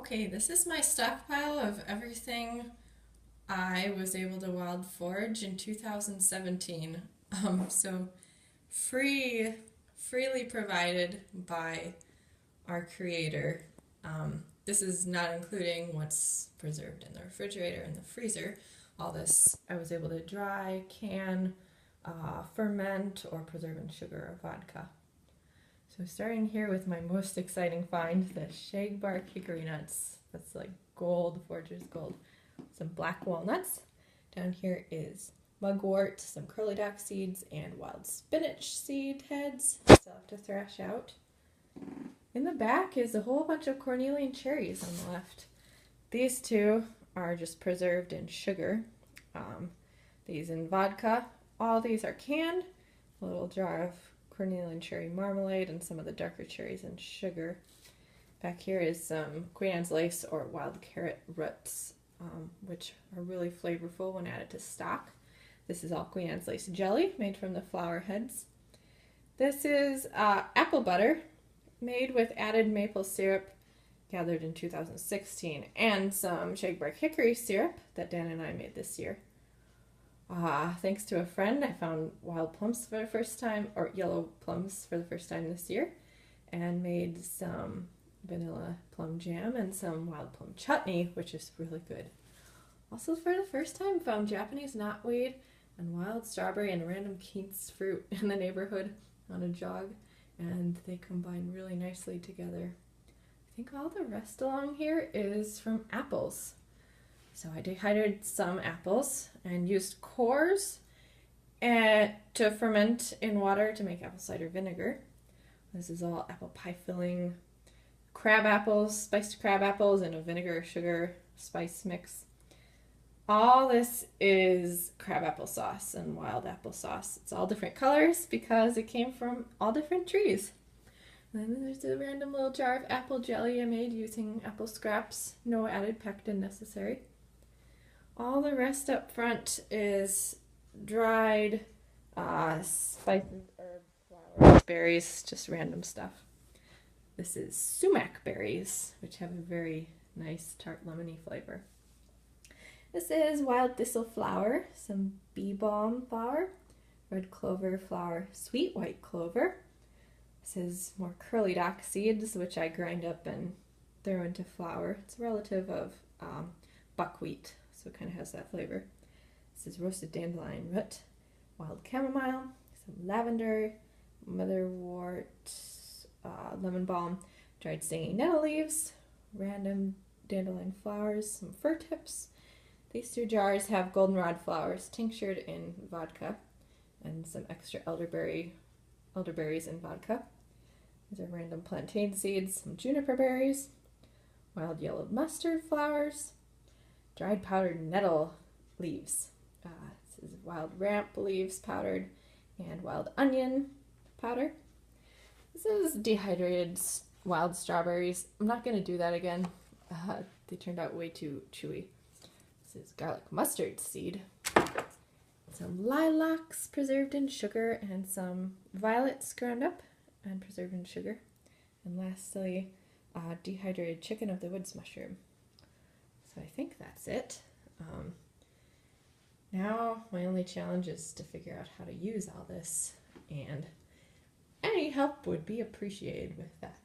Okay, this is my stockpile of everything I was able to wild forage in 2017. So free, freely provided by our creator. This is not including what's preserved in the refrigerator and the freezer. All this I was able to dry, can, ferment, or preserve in sugar or vodka. So starting here with my most exciting find, the shagbark hickory nuts. That's like gold, Forager's gold. Some black walnuts. Down here is mugwort, some curly dock seeds, and wild spinach seed heads. Still have to thrash out. In the back is a whole bunch of cornelian cherries on the left. These two are just preserved in sugar. These in vodka. All these are canned. A little jar of cornelian cherry marmalade and some of the darker cherries in sugar. Back here is some Queen Anne's lace or wild carrot roots, which are really flavorful when added to stock. This is all Queen Anne's lace jelly made from the flower heads. This is apple butter made with added maple syrup gathered in 2016 and some shagbark hickory syrup that Dan and I made this year. Thanks to a friend, I found wild plums for the first time, or yellow plums for the first time this year, and made some vanilla plum jam and some wild plum chutney, which is really good. Also, for the first time, found Japanese knotweed and wild strawberry and random quince fruit in the neighborhood on a jog, and they combine really nicely together. I think all the rest along here is from apples. So I dehydrated some apples and used cores to ferment in water to make apple cider vinegar. This is all apple pie filling, crab apples, spiced crab apples, and a vinegar, sugar, spice mix. All this is crab apple sauce and wild apple sauce. It's all different colors because it came from all different trees. And then there's a random little jar of apple jelly I made using apple scraps. No added pectin necessary. All the rest up front is dried spices, herbs, flowers, berries, just random stuff. This is sumac berries, which have a very nice tart lemony flavor. This is wild thistle flower, some bee balm flower, red clover flower, sweet white clover. This is more curly dock seeds, which I grind up and throw into flour. It's a relative of buckwheat, so it kind of has that flavor. This is roasted dandelion root, wild chamomile, some lavender, motherwort, lemon balm, dried stinging nettle leaves, random dandelion flowers, some fir tips. These two jars have goldenrod flowers tinctured in vodka and some extra elderberries in vodka. These are random plantain seeds, some juniper berries, wild yellow mustard flowers, dried powdered nettle leaves. This is wild ramp leaves powdered and wild onion powder. This is dehydrated wild strawberries. I'm not going to do that again. They turned out way too chewy. This is garlic mustard seed. Some lilacs preserved in sugar and some violets ground up and preserved in sugar. And lastly, dehydrated chicken of the woods mushroom. So I think that's it. Now my only challenge is to figure out how to use all this, and any help would be appreciated with that.